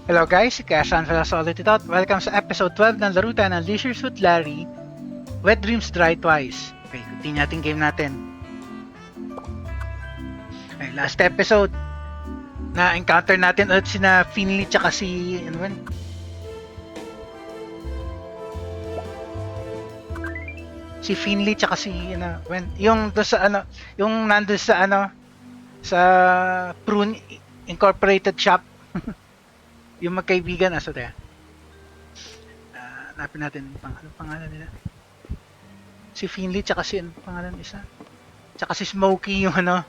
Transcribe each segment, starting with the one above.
Hello guys, si Kasan sa Solid Out. Welcome sa episode 12 ng Laro tayo ng Leisures with Larry, Wet Dreams Dry Twice. Okay, continue natin game natin. Okay, last episode, na-encounter natin ulit sina Finley tsaka si, ano ba? Si Finley tsaka si, yung doon sa ano, yung nandun sa ano, sa Prune Incorporated Shop. Yung magkaibigan, aso tayo. Hanapin natin anong pangalan nila. Si Finley tsaka si anong pangalan isa. Tsaka si Smokey yung ano,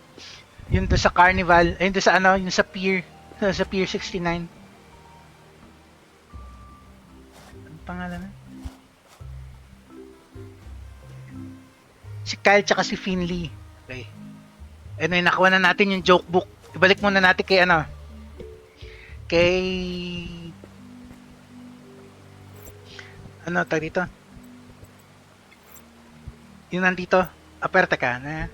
yung doon sa Carnival, ayun doon sa ano, yung sa Pier, sa Pier 69. Anong pangalan na? Si Kyle tsaka si Finley. Okay. Anyway, nakuha na natin yung joke book. Ibalik muna natin kay ano, kay ano tag dito, yung nandito aperta ka na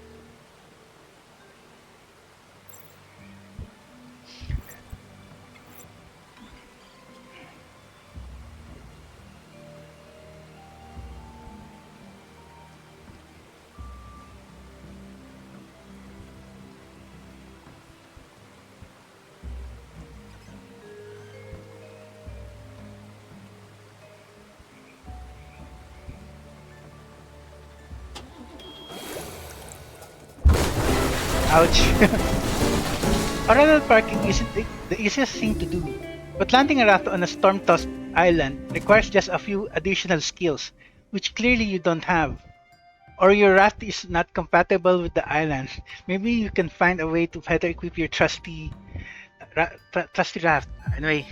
ouch. Parallel parking isn't the easiest thing to do, but landing a raft on a storm-tossed island requires just a few additional skills, which clearly you don't have. Or your raft is not compatible with the island. Maybe you can find a way to better equip your trusty raft. Anyway.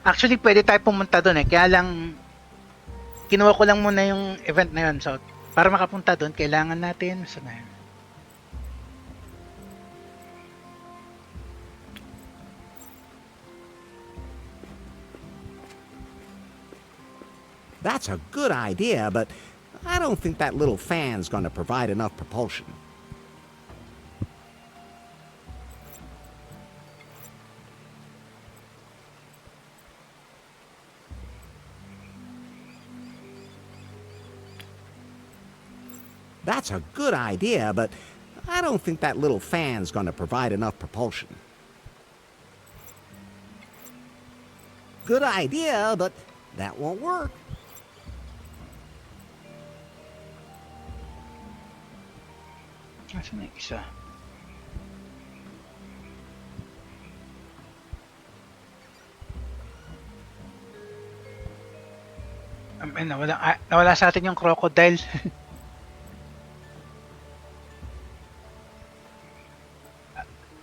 Actually pwede tayo pumunta doon kaya lang kinuha ko lang muna yung event na yun, so para makapunta doon kailangan natin That's a good idea, but I don't think that little fan's going to provide enough propulsion. That's a good idea, but I don't think that little fan's going to provide enough propulsion. Good idea, but that won't work. Nasaan na yung isa? Nawala sa atin yung crocodile.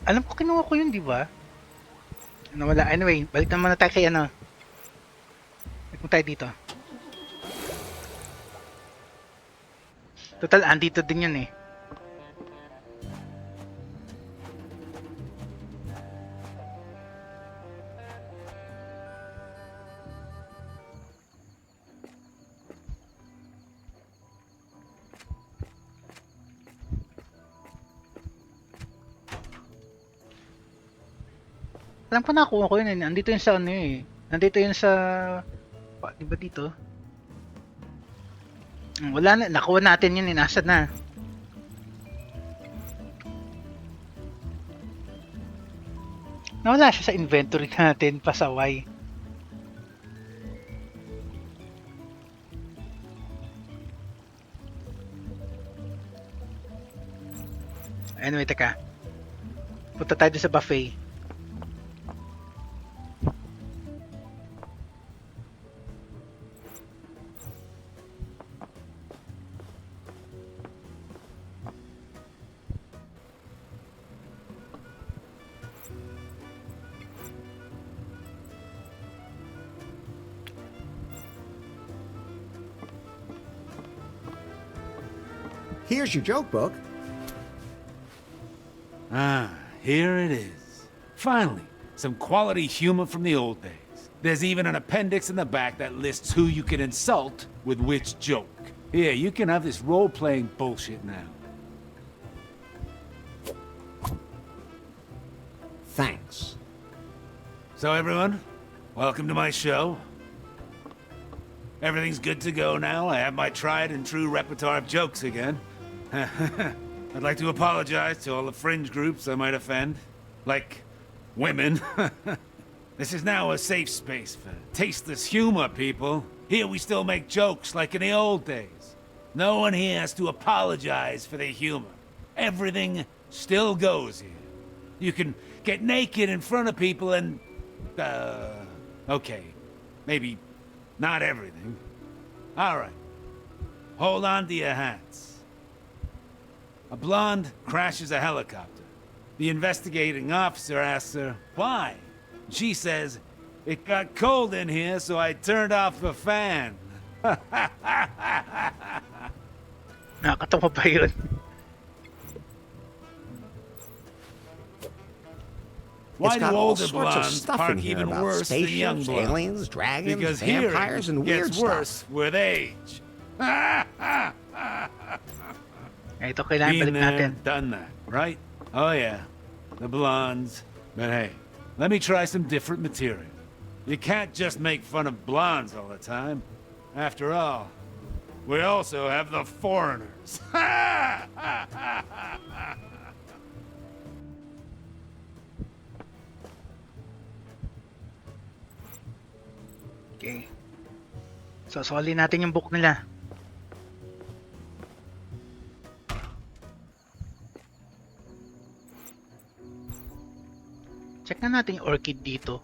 Alam ko kinuha ko yun, di ba? Nawala. Anyway, balik naman na tayo kay ano. Balik mo tayo dito. Total, andito din yun eh. Alam ko nakuha ko yun eh. Nandito yun sa ano eh. Nandito yun sa... Di ba dito? Wala na. Nakuha natin yun eh. Nasaan na? Nawala siya sa inventory natin. Pasaway. Anyway, teka. Punta tayo sa buffet. Here's your joke book. Ah, here it is. Finally, some quality humor from the old days. There's even an appendix in the back that lists who you can insult with which joke. Here, you can have this role-playing bullshit now. Thanks. So everyone, welcome to my show. Everything's good to go now. I have my tried and true repertoire of jokes again. I'd like to apologize to all the fringe groups I might offend. Like, women. This is now a safe space for tasteless humor, people. Here we still make jokes like in the old days. No one here has to apologize for the humor. Everything still goes here. You can get naked in front of people and... okay. Maybe not everything. Alright. Hold on to your hats. A blonde crashes a helicopter. The investigating officer asks her, why? She says, it got cold in here, so I turned off the fan. Nakakatawa pa yun. Why It's do got all older sorts of blondes stuff park in here even about worse than young spaceships, blondes? aliens, dragons, Because vampires, hearing and weird gets stuff. worse with age. Ito, kailangan Been balik there, natin. done that, right? Oh yeah, the blondes. But hey, let me try some different material. You can't just make fun of blondes all the time. After all, we also have the foreigners. Okay. So, soli natin yung book nila. Check na natin yung orchid dito.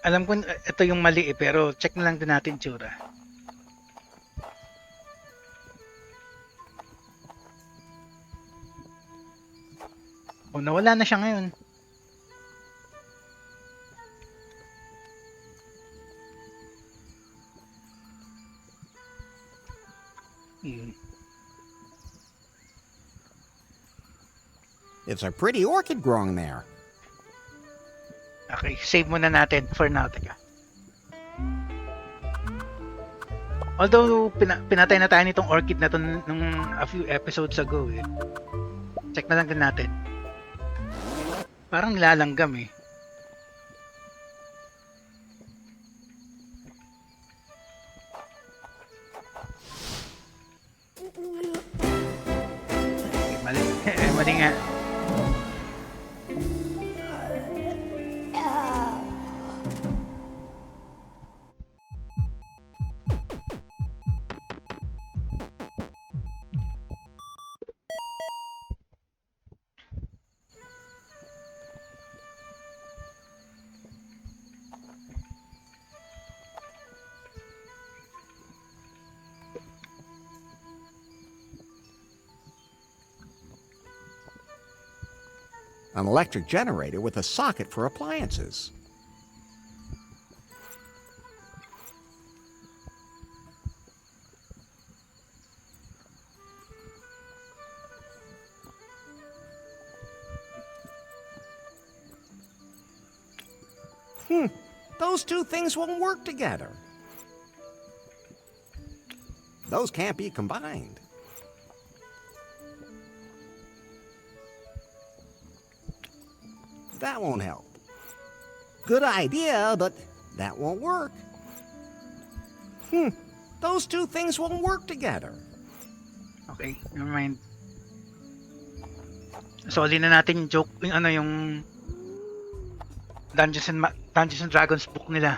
Alam ko ito yung mali pero check na lang din natin tsura. Oh, nawala na siya ngayon. It's a pretty orchid growing there. Okay, save muna natin for now. Teka. Although, pinatay na tayo nitong orchid na to nung a few episodes ago eh. Check na lang din natin. Parang nilalanggam eh. Mali, mali nga. An electric generator with a socket for appliances. Those two things won't work together. Those can't be combined. That won't help. Good idea, but that won't work. Those two things won't work together. Okay, never mind. Soli na natin yung joke, yung ano yung Dungeons and Dragons book nila.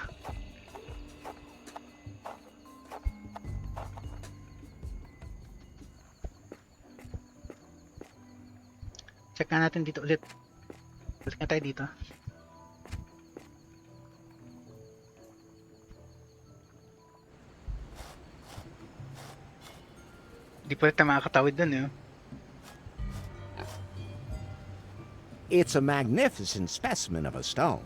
Check na natin dito ulit. Balik na tayo dito. Di pa tayo makakatawid dun eh. It's a magnificent specimen of a stone.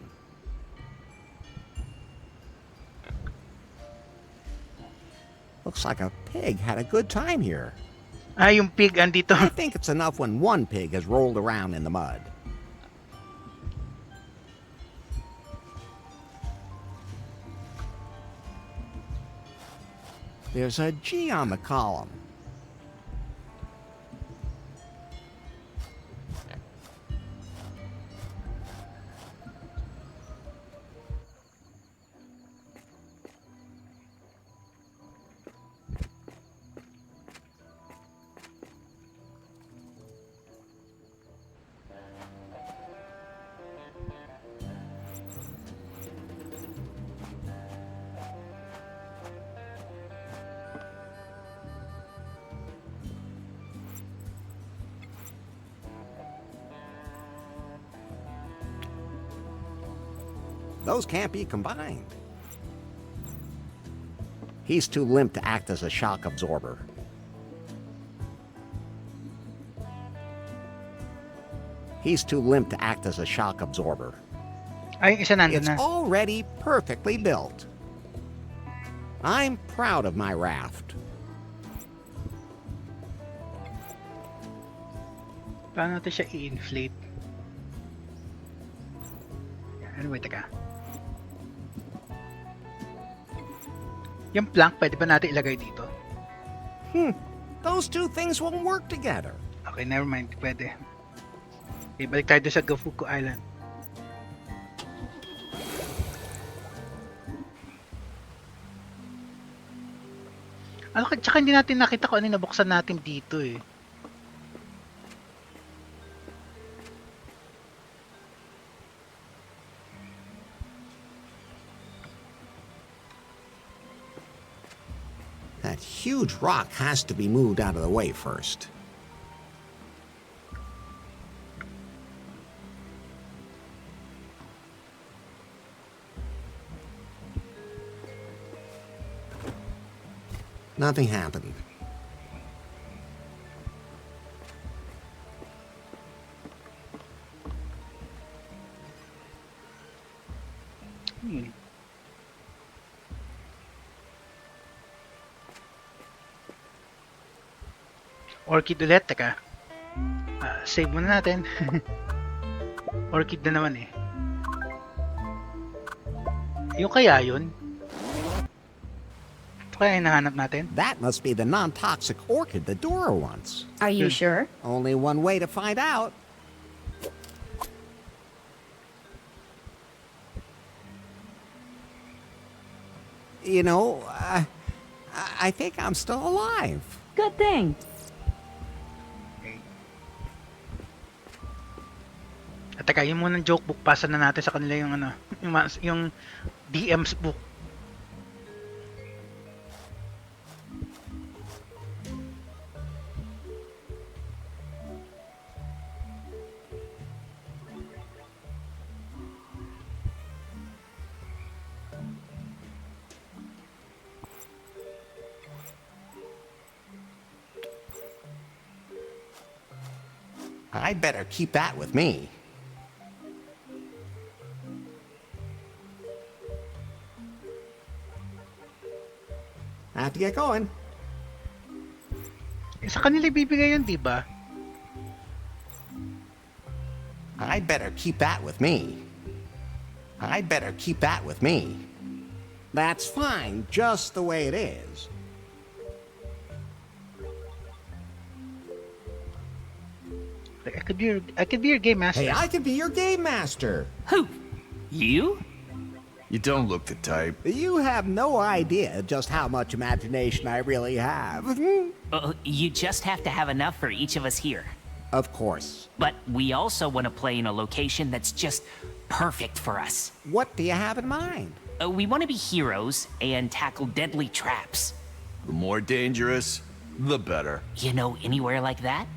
Looks like a pig had a good time here. Ah, yung pig andito. I think it's enough when one pig has rolled around in the mud. There's a G on the column. Those can't be combined. He's too limp to act as a shock absorber. He's too limp to act as a shock absorber. Ay, isa nandun It's na. already perfectly built. I'm proud of my raft. Paano natin siya i-inflate? Anyway, teka. Yung plank, pwede ba natin ilagay dito? Those two things won't work together. Okay, never mind. Pwede. Okay, balik tayo doon sa Gofuku Island. Ano, tsaka hindi natin nakita kung ano yung nabuksan natin dito eh. That huge rock has to be moved out of the way first. Nothing happened. Orchid ulit, teka. Save muna natin. Orchid na naman eh. Yung kaya yun? Ito kaya yung nahanap natin? That must be the non-toxic orchid that Dora wants. Are you Good. sure? Only one way to find out. You know, I think I'm still alive. Good thing. Okay. At teka, yung munang joke book, pasa na natin sa kanila yung ano, yung DM's book. I'd better keep that with me. I have to get going. Sa kanila ibibigay yun, di ba? I'd better keep that with me. I'd better keep that with me. That's fine, just the way it is. Like, I could be your game master. Hey, I could be your game master. Who? You? You don't look the type. You have no idea just how much imagination I really have. You just have to have enough for each of us here. Of course. But we also want to play in a location that's just perfect for us. What do you have in mind? We want to be heroes and tackle deadly traps. The more dangerous, the better. You know anywhere like that?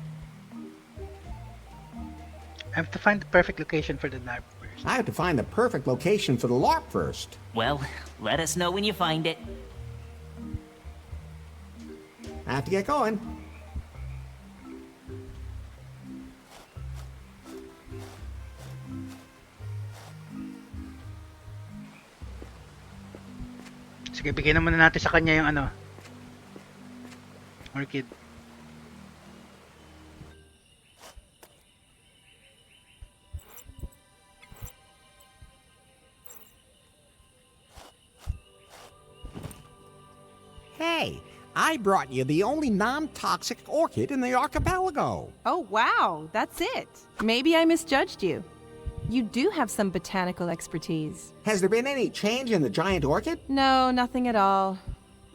I have to find the perfect location for the LARP first. I have to find the perfect location for the LARP first. Well, let us know when you find it. I have to get going. Sige, bigyan na muna natin sa kanya yung ano, Orchid. Hey, I brought you the only non-toxic orchid in the archipelago. Oh, wow, that's it. Maybe I misjudged you. You do have some botanical expertise. Has there been any change in the giant orchid? No, nothing at all.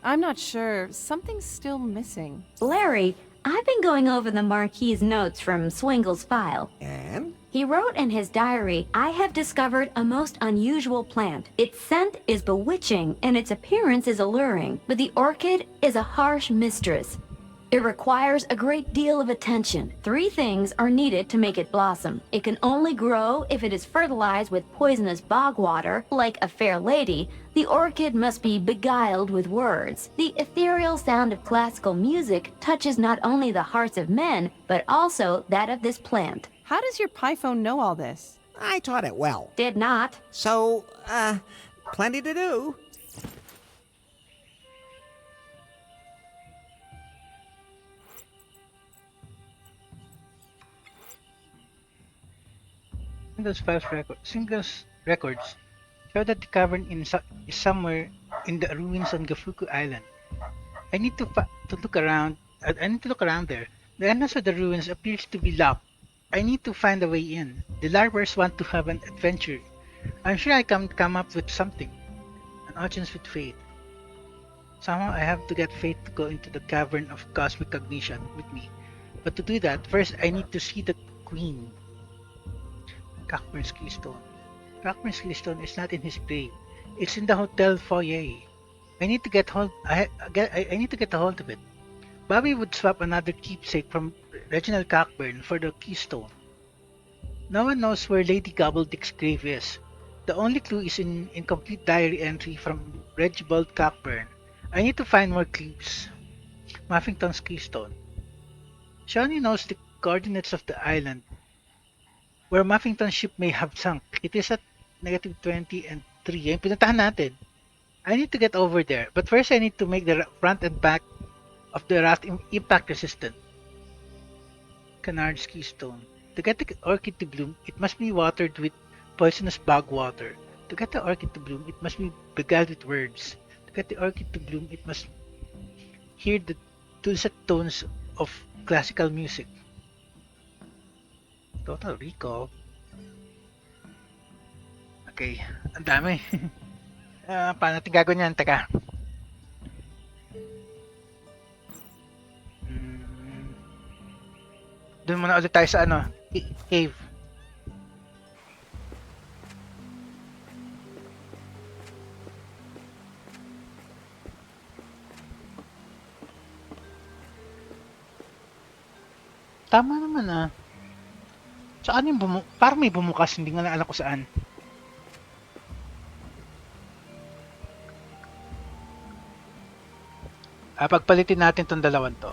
I'm not sure. Something's still missing. Larry, I've been going over the Marquis's notes from Swingle's file. And? He wrote in his diary, I have discovered a most unusual plant. Its scent is bewitching and its appearance is alluring, but the orchid is a harsh mistress. It requires a great deal of attention. 3 things are needed to make it blossom. It can only grow if it is fertilized with poisonous bog water, like a fair lady. The orchid must be beguiled with words. The ethereal sound of classical music touches not only the hearts of men, but also that of this plant. How does your Pyphone know all this? I taught it well. Did not. So, plenty to do. Singles records show that the cavern is somewhere in the ruins on Gafuku Island. I need to look around. I need to look around there. The entrance of the ruins appears to be locked. I need to find a way in. The larpers want to have an adventure. I'm sure I can come up with something. An audience with Fate. Somehow I have to get Fate to go into the cavern of cosmic cognition with me. But to do that, first I need to see the Queen. Cockburn's keystone. Cockburn's keystone is not in his grave. It's in the hotel foyer. I need to get hold. I need to get a hold of it. Bobby would swap another keepsake from Reginald Cockburn for the keystone. No one knows where Lady Gobbledick's grave is. The only clue is an incomplete diary entry from Reginald Cockburn. I need to find more clues. Muffington's keystone. Shawnee knows the coordinates of the island where Muffington's ship may have sunk. It is at -20 and 3. Yung pinuntahan natin. I need to get over there, but first I need to make the front and back of the raft impact resistant. Canard's keystone. To get the orchid to bloom, it must be watered with poisonous bog water. To get the orchid to bloom, it must be beguiled with words. To get the orchid to bloom, it must hear the dulcet tones of classical music. Total recall. Okay, ang dami. Paano natin gagawin yan? Teka. Doon muna ulit tayo sa ano, cave. Tama naman ah. Saan yung parang may bumukas, hindi nga alam ko saan. Pagpalitin natin tong dalawan to.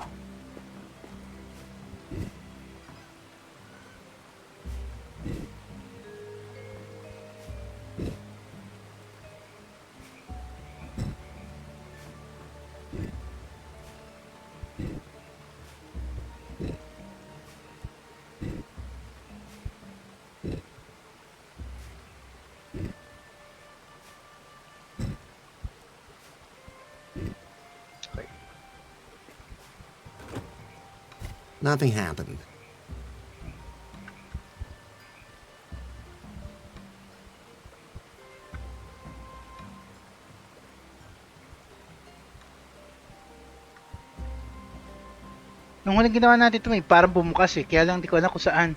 Nothing happened. Nung huling ginawa natin ito, may parang bumukas eh. Kaya lang di ko alam kung saan.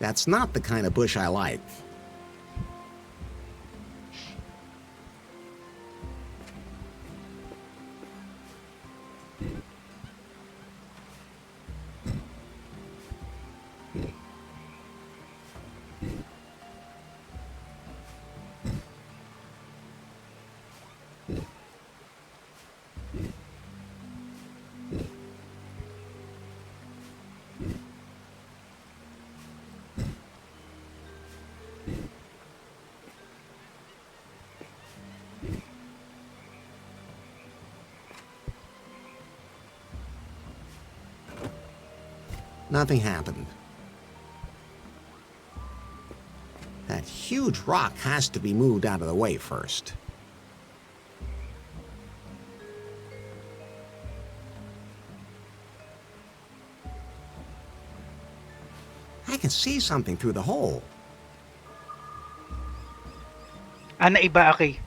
That's not the kind of bush I like. Nothing happened. That huge rock has to be moved out of the way first. I can see something through the hole. Naiba, okay.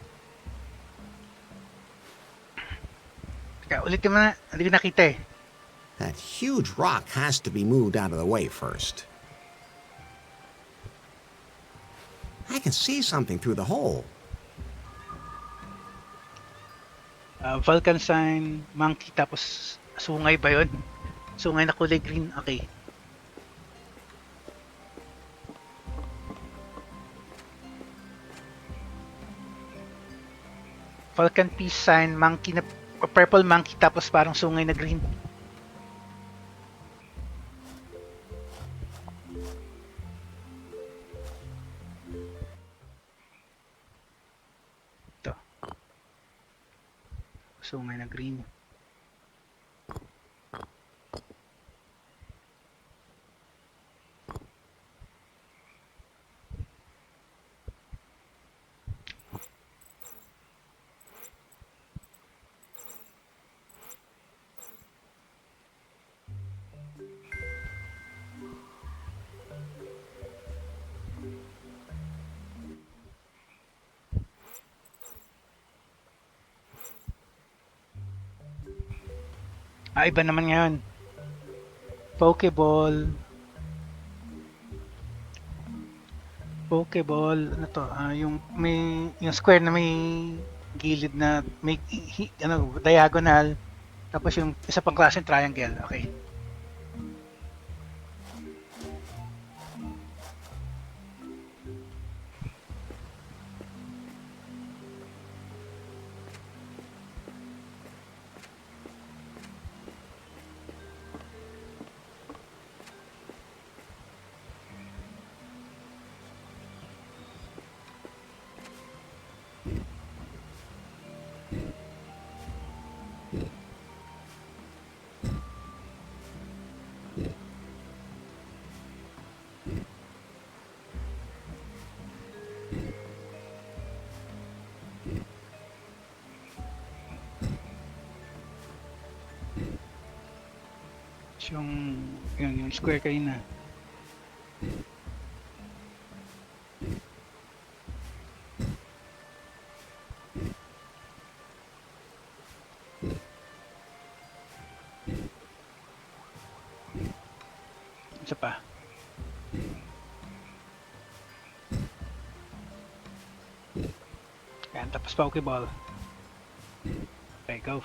Teka, ulitin mo na. Hindi ko nakita eh. That huge rock has to be moved out of the way first. I can see something through the hole. Vulcan sign, monkey, tapos sungay ba yun? Sungay na kulay green, okay. Vulcan peace sign, monkey na purple monkey tapos parang sungay na green. Ito. Sungay na green. Iba naman ngayon. Pokeball. Pokeball, ano to? Yung may yung square na may gilid na may ano diagonal. Tapos yung isa pang klaseng triangle. Okay. Yung square kayo na. Isa pa. Yan, tapos Pokeball. Okay, go.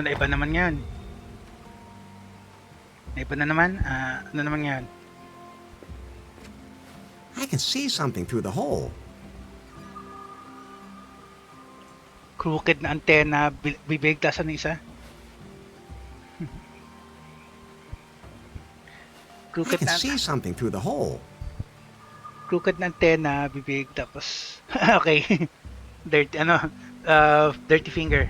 Iba naman yan. Iba na naman. Ano naman yan? I can see something through the hole. Crooked na antena, bibig, tasan na isa. I Crooked can na, see something through the hole. crooked na antena, bibig, tapos, okay. Dirty, dirty finger.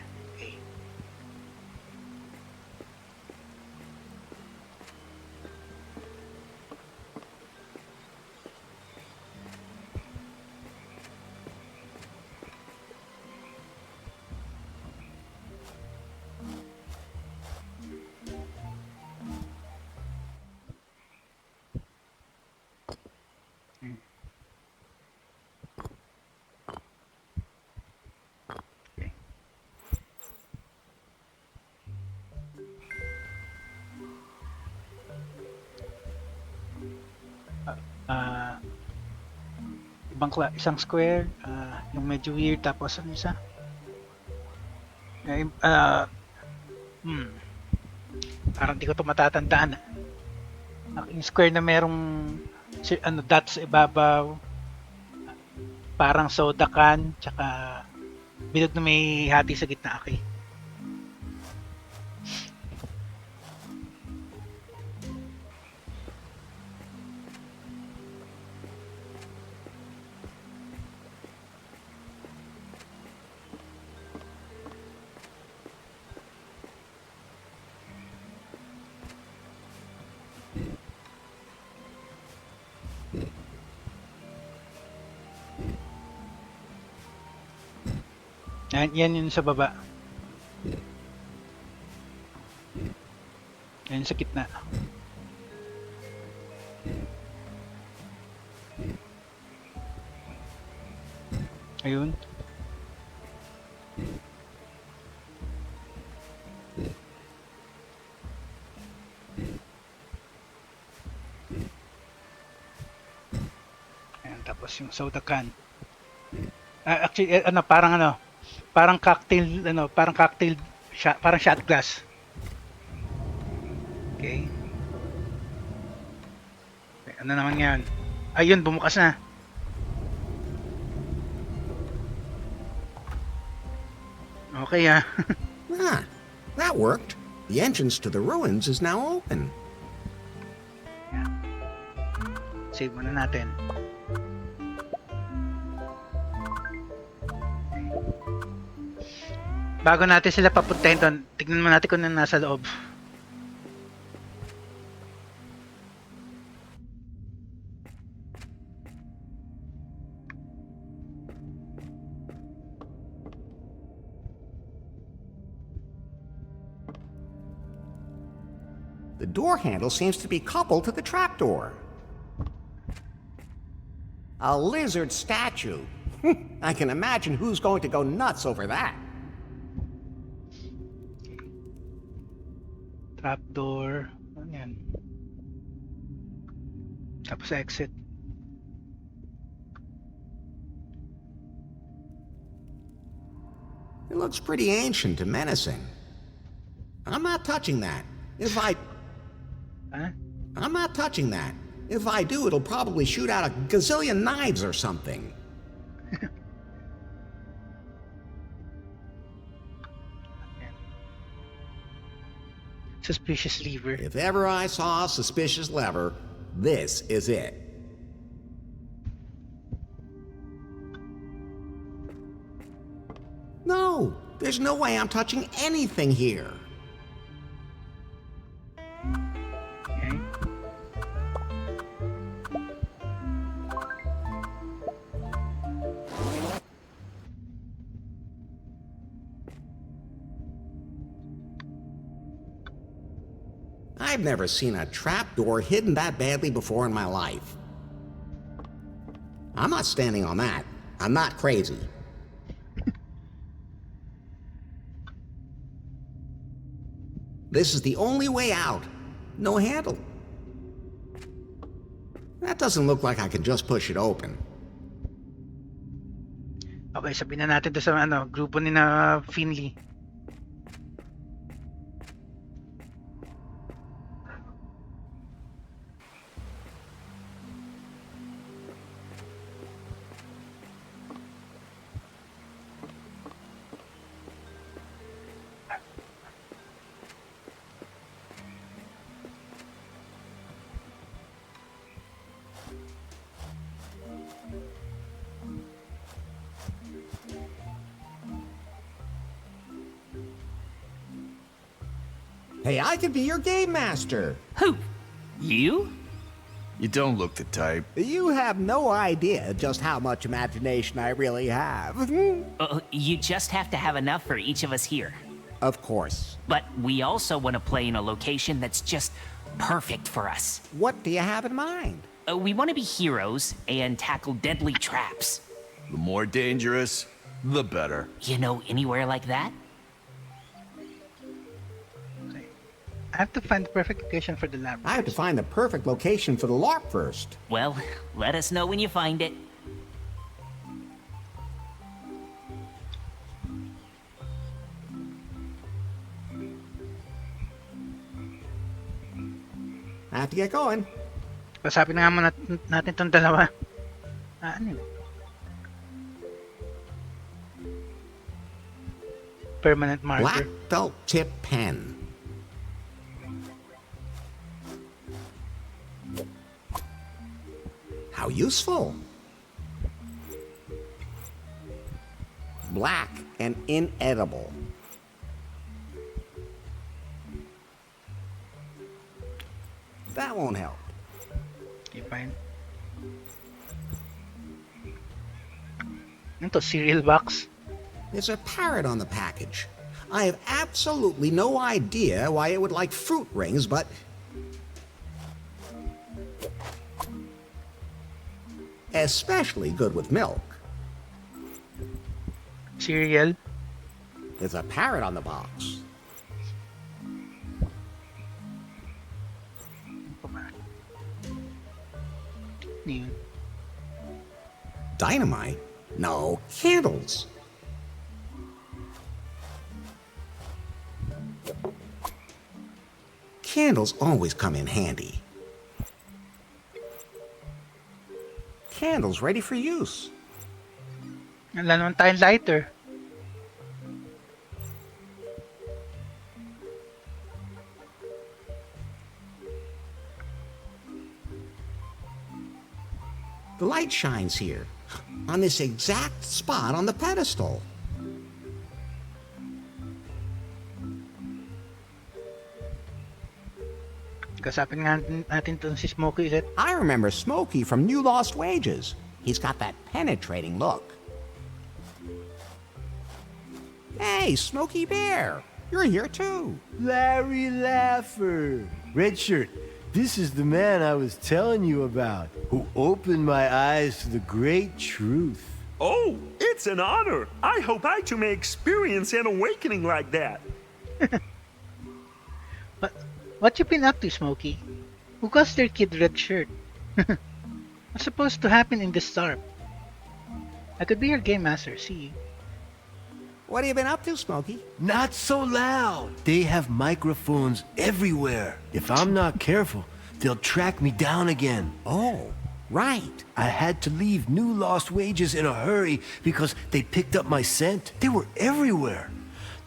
Okay. Okay. Ah, isang square, yung medyo weird, tapos ano isa? Eh, ah, hmm, parang di ko to matatandaan. Yung square na merong dots sa ibabaw, parang soda can, tsaka bilog na may hati sa gitna. Okay. Yan yun sa baba. Yan sa gitna. Ayun. Ayan, tapos yung soda can. Actually, parang cocktail shot, parang shot glass. Okay. Okay, ano naman yan? Ayun, bumukas na. Okay ah. Ah, that worked. The entrance to the ruins is now open. Save muna natin. Bago natin sila papuntahin doon, tignan mo natin kung ano nasa loob. The door handle seems to be coupled to the trapdoor. A lizard statue. I can imagine who's going to go nuts over that. Trapdoor. Ano yan? Tapos exit. It looks pretty ancient and menacing. I'm not touching that. Huh? I'm not touching that. If I do, it'll probably shoot out a gazillion knives or something. Suspicious lever. If ever I saw a suspicious lever, this is it. No, there's no way I'm touching anything here. Okay. I've never seen a trapdoor hidden that badly before in my life. I'm not standing on that. I'm not crazy. This is the only way out. No handle. That doesn't look like I can just push it open. Okay, sabihin na natin to sa grupo ni na Finley. Hey, I could be your game master. Who? You? You don't look the type. You have no idea just how much imagination I really have. You just have to have enough for each of us here. Of course. But we also want to play in a location that's just perfect for us. What do you have in mind? We want to be heroes and tackle deadly traps. The more dangerous, the better. You know anywhere like that? I have to find the perfect location for the lab. I have to find the perfect location for the LARP first. Well, let us know when you find it. I have to get going. Pasapin na nga muna natin tong dalawa. Ano yun? Permanent marker. Black felt tip pen. How useful. Black and inedible. That won't help. Okay, fine. Ano to? Cereal box? There's a parrot on the package. I have absolutely no idea why it would like fruit rings, but... especially good with milk. Cereal. There's a parrot on the box. Yun. Dynamite? No, candles. Candles always come in handy. Candles ready for use. Wala naman tayong lighter. The light shines here, on this exact spot on the pedestal. Kasapin nga natin to si Smokey ulit. I remember Smokey from New Lost Wages. He's got that penetrating look. Hey, Smokey Bear, you're here too. Larry Laffer. Red shirt. This is the man I was telling you about, who opened my eyes to the great truth. Oh, it's an honor. I hope I too may experience an awakening like that. What you been up to, Smokey? Who caused their kid red shirt? What's supposed to happen in this LARP? I could be your game master, see? What have you been up to, Smokey? Not so loud. They have microphones everywhere. If I'm not careful, they'll track me down again. Oh, right. I had to leave New Lost Wages in a hurry because they picked up my scent. They were everywhere.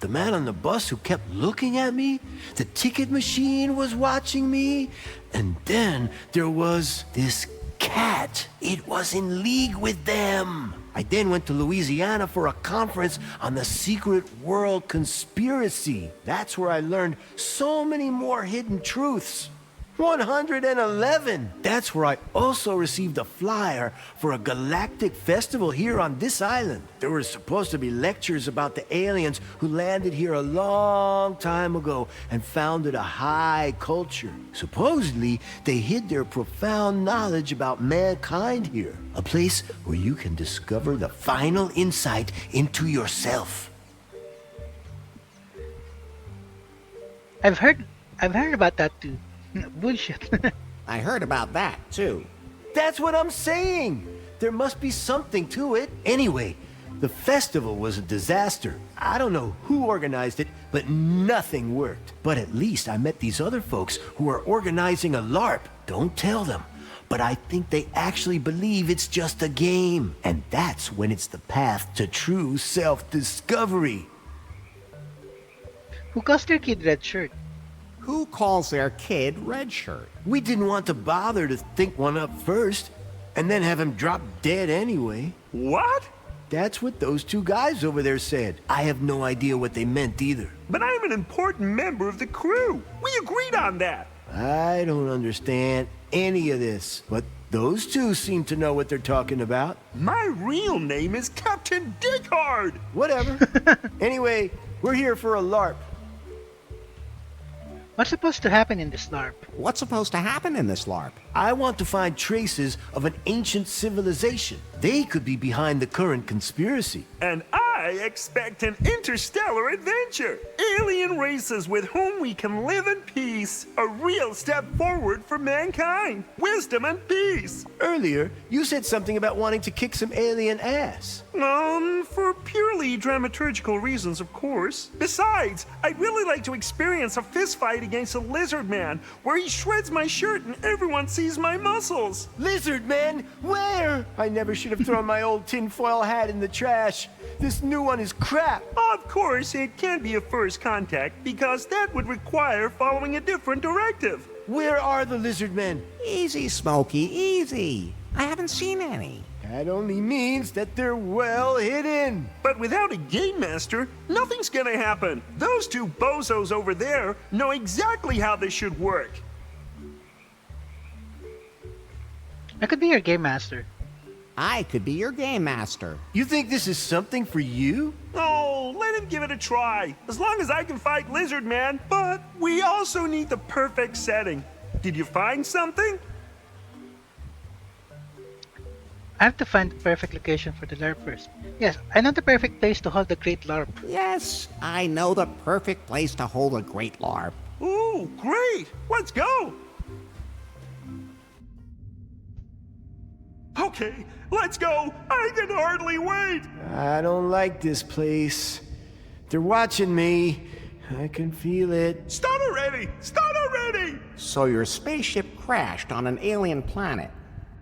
The man on the bus who kept looking at me, the ticket machine was watching me, and then there was this cat. It was in league with them. I then went to Louisiana for a conference on the secret world conspiracy. That's where I learned so many more hidden truths. 111! That's where I also received a flyer for a galactic festival here on this island. There were supposed to be lectures about the aliens who landed here a long time ago and founded a high culture. Supposedly, they hid their profound knowledge about mankind here. A place where you can discover the final insight into yourself. I've heard about that too. Bullshit. I heard about that, too. That's what I'm saying. There must be something to it. Anyway, the festival was a disaster. I don't know who organized it, but nothing worked. But at least I met these other folks who are organizing a LARP. Don't tell them. But I think they actually believe it's just a game. And that's when it's the path to true self-discovery. Who caused their kid red shirt? Who calls their kid Red Shirt? We didn't want to bother to think one up first, and then have him drop dead anyway. What? That's what those two guys over there said. I have no idea what they meant either. But I'm an important member of the crew. We agreed on that. I don't understand any of this, but those two seem to know what they're talking about. My real name is Captain Dickhard. Whatever. Anyway, we're here for a LARP. What's supposed to happen in this LARP? What's supposed to happen in this LARP? I want to find traces of an ancient civilization. They could be behind the current conspiracy. And I expect an interstellar adventure. Alien races with whom we can live in peace. A real step forward for mankind. Wisdom and peace. Earlier, you said something about wanting to kick some alien ass. For purely dramaturgical reasons, of course. Besides, I'd really like to experience a fist fight against a lizard man, where he shreds my shirt and everyone sees my muscles. Lizard man, where? I never should have thrown my old tinfoil hat in the trash. This new one is crap. Of course, it can't be a first contact, because that would require following a different directive. Where are the lizard men? Easy, Smokey, easy. I haven't seen any. That only means that they're well hidden. But without a game master, nothing's gonna happen. Those two bozos over there know exactly how this should work. I could be your game master. I could be your game master. You think this is something for you? Oh, can give it a try, as long as I can fight Lizard Man, but we also need the perfect setting. Did you find something? I have to find the perfect location for the LARP first. Yes, I know the perfect place to hold the great LARP. Yes, I know the perfect place to hold a great LARP. Ooh, great! Let's go! Okay, let's go! I can hardly wait! I don't like this place. They're watching me. I can feel it. Start already! Start already! So your spaceship crashed on an alien planet.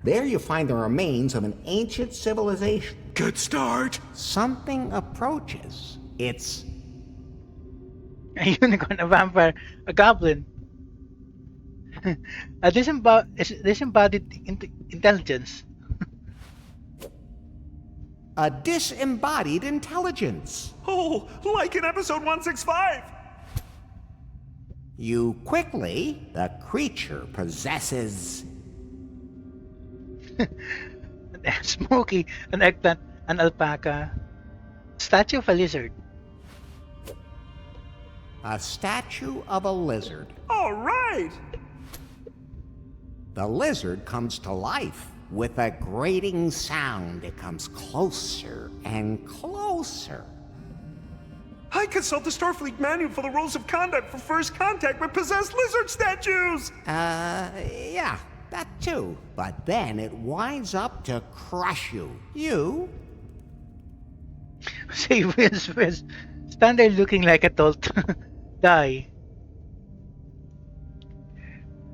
There you find the remains of an ancient civilization. Good start! Something approaches. It's A unicorn, a vampire, a goblin. A disembodied intelligence. a disembodied intelligence. Oh, like in episode 165! The creature possesses Smokey, an eggplant, an alpaca. Statue of a lizard. a statue of a lizard. All right! The lizard comes to life. With a grating sound, it comes closer and closer. I consult the Starfleet manual for the rules of conduct for first contact with possessed lizard statues! Yeah, that too. But then it winds up to crush you. You Say Wiz. Stand there looking like a dolt. Die.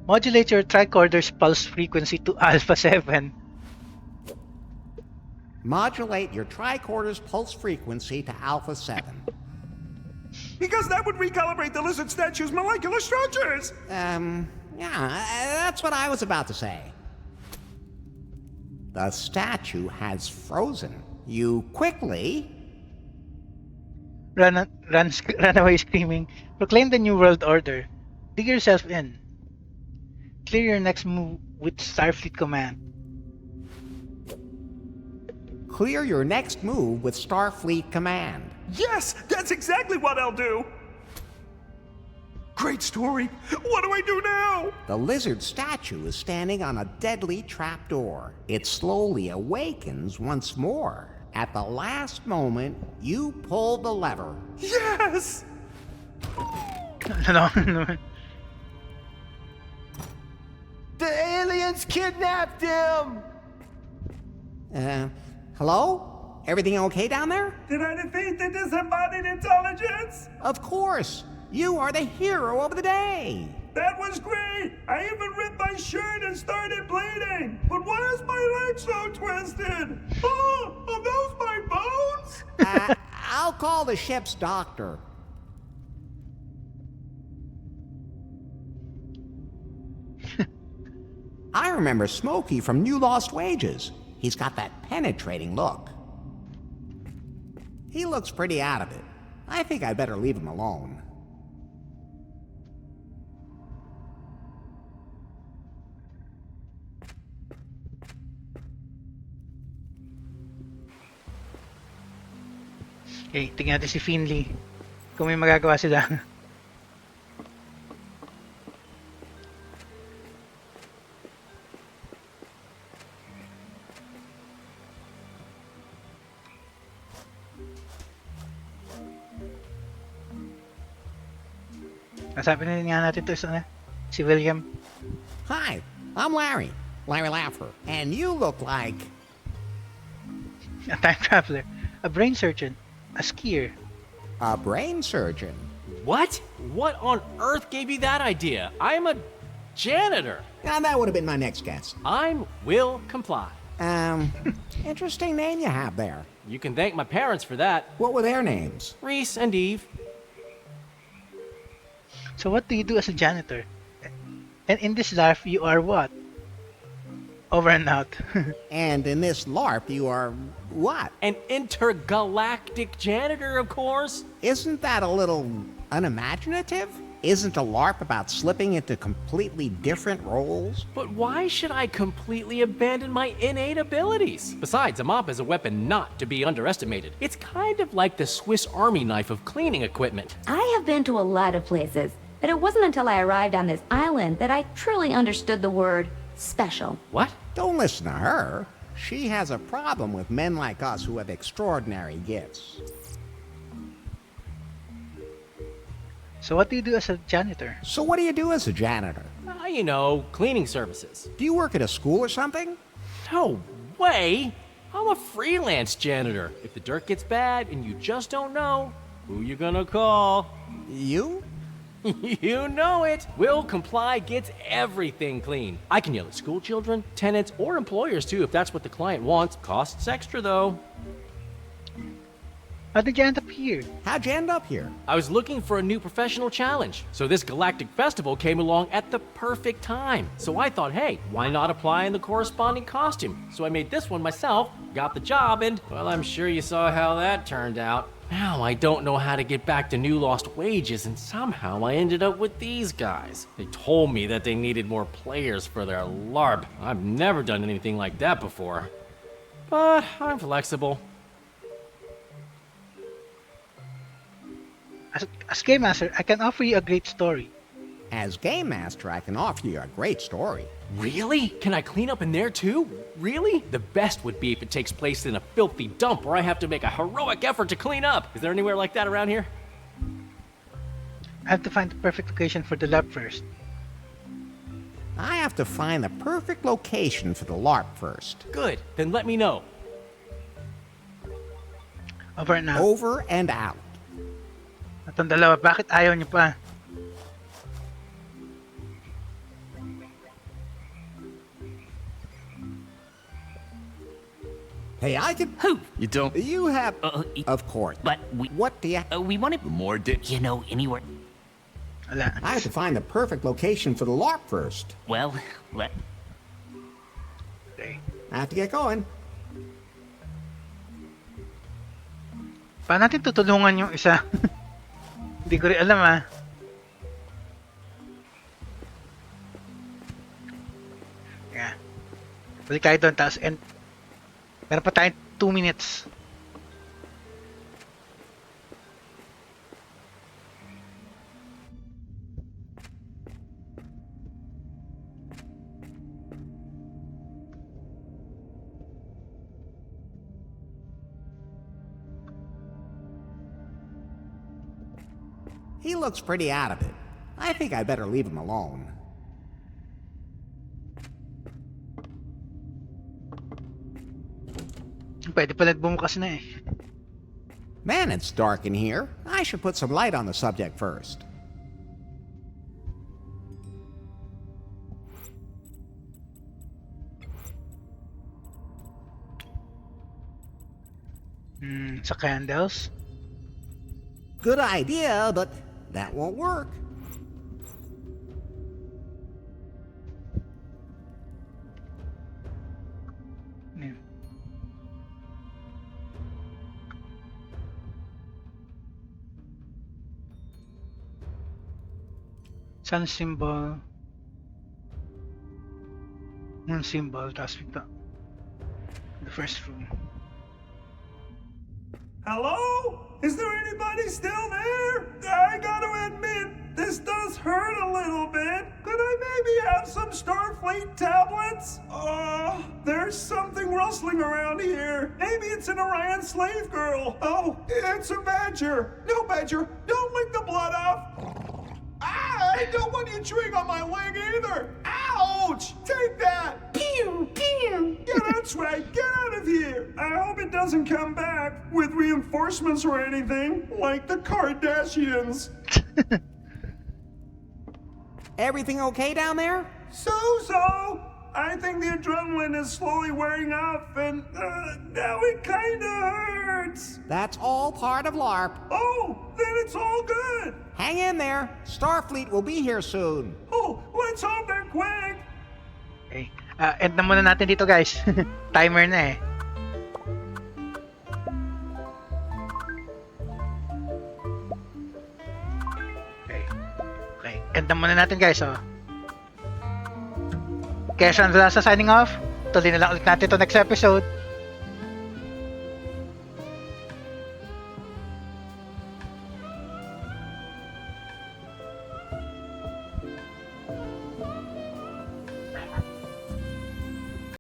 Modulate your tricorder's pulse frequency to Alpha 7. modulate your tricorder's pulse frequency to Alpha 7. Because that would recalibrate the lizard statue's molecular structures! Yeah, that's what I was about to say. The statue has frozen. You quickly Run away screaming. Proclaim the New World Order. Dig yourself in. Clear your next move with Starfleet command. clear your next move with Starfleet command. Yes, that's exactly what I'll do! Great story! What do I do now? The lizard statue is standing on a deadly trapdoor. It slowly awakens once more. At the last moment, you pull the lever. Yes! No. The aliens kidnapped him! Hello? Everything okay down there? Did I defeat the disembodied intelligence? Of course. You are the hero of the day. That was great! I even ripped my shirt and started bleeding! But why is my leg so twisted? Oh, are those my bones? I'll call the ship's doctor. I remember Smokey from New Lost Wages. He's got that penetrating look. He looks pretty out of it. I think I'd better leave him alone. Okay, tingnan natin si Finley. Kung may magagawa sila. Nasabi na nga natin to si William. Hi, I'm Larry. Larry Laffer. And you look like... A time traveler. A brain surgeon. A skier. a brain surgeon. What? What on earth gave you that idea? I'm a janitor. Now, that would have been my next guess. I will comply. Interesting name you have there. You can thank my parents for that. What were their names? Reese and Eve. So what do you do as a janitor? And in this life, you are what? Over and out. And in this LARP, you are what? An intergalactic janitor, of course. Isn't that a little unimaginative? Isn't a LARP about slipping into completely different roles? But why should I completely abandon my innate abilities? Besides, a mop is a weapon not to be underestimated. It's kind of like the Swiss Army knife of cleaning equipment. I have been to a lot of places, but it wasn't until I arrived on this island that I truly understood the word special. What? Don't listen to her. She has a problem with men like us who have extraordinary gifts. So what do you do as a janitor? So what do you do as a janitor? You know, cleaning services. Do you work at a school or something? No way! I'm a freelance janitor. If the dirt gets bad and you just don't know, who you gonna call? You? You know it! Will Comply gets everything clean. I can yell at school children, tenants, or employers too if that's what the client wants. Costs extra though. How did you end up here? How'd you end up here? I was looking for a new professional challenge, so this galactic festival came along at the perfect time. So I thought, hey, why not apply in the corresponding costume? So I made this one myself, got the job, and, well, I'm sure you saw how that turned out. Now I don't know how to get back to new lost wages, and somehow I ended up with these guys. They told me that they needed more players for their LARP. I've never done anything like that before. But I'm flexible. As Game Master, I can offer you a great story. As Game Master, I can offer you a great story. Really? Can I clean up in there too? Really? The best would be if it takes place in a filthy dump where I have to make a heroic effort to clean up. Is there anywhere like that around here? I have to find the perfect location for the lab first. I have to find the perfect location for the LARP first. Good. Then let me know. Over and out. Over and out. Itong dalawa, bakit ayaw niyo pa? Hey, I can... Who? You don't... You have... Of course. But we What do you... we want The to, more you know, anywhere. Wala. I have to find the perfect location for the LARP first. Well, let. Okay. I have to get going. Paano natin tutulungan yung isa? Hindi ko rin alam ah. Yeah. Balik tayo doon, tapos and meron pa tayong 2 minutes. He looks pretty out of it. I think I'd better leave him alone. Pwede pala bumukas na eh. Man, it's dark in here. I should put some light on the subject first. Sa candles. Good idea, but that won't work. Yeah. Sun symbol. Moon symbol, tapos ito. The first room. Hello? Is there anybody still there? I gotta admit, this does hurt a little bit. Could I maybe have some Starfleet tablets? There's something rustling around here. Maybe it's an Orion slave girl. Oh, it's a badger. No, badger, don't lick the blood off. Ah, I don't want you chewing on my leg either. Ouch! Take that. Pew, pew. Yeah, that's right. Get out of here. I hope it doesn't come back with reinforcements or anything, like the Kardashians. Everything okay down there? So. I think the adrenaline is slowly wearing off, and now it kinda hurts. That's all part of LARP. Oh, then it's all good. Hang in there. Starfleet will be here soon. Oh, let's hope they're quick. Okay. End na muna natin dito guys. Timer na eh. Okay. Ganda muna natin guys, oh. Kaya Sean Velasa signing off. Tuloy na lang ulit natin ito next episode.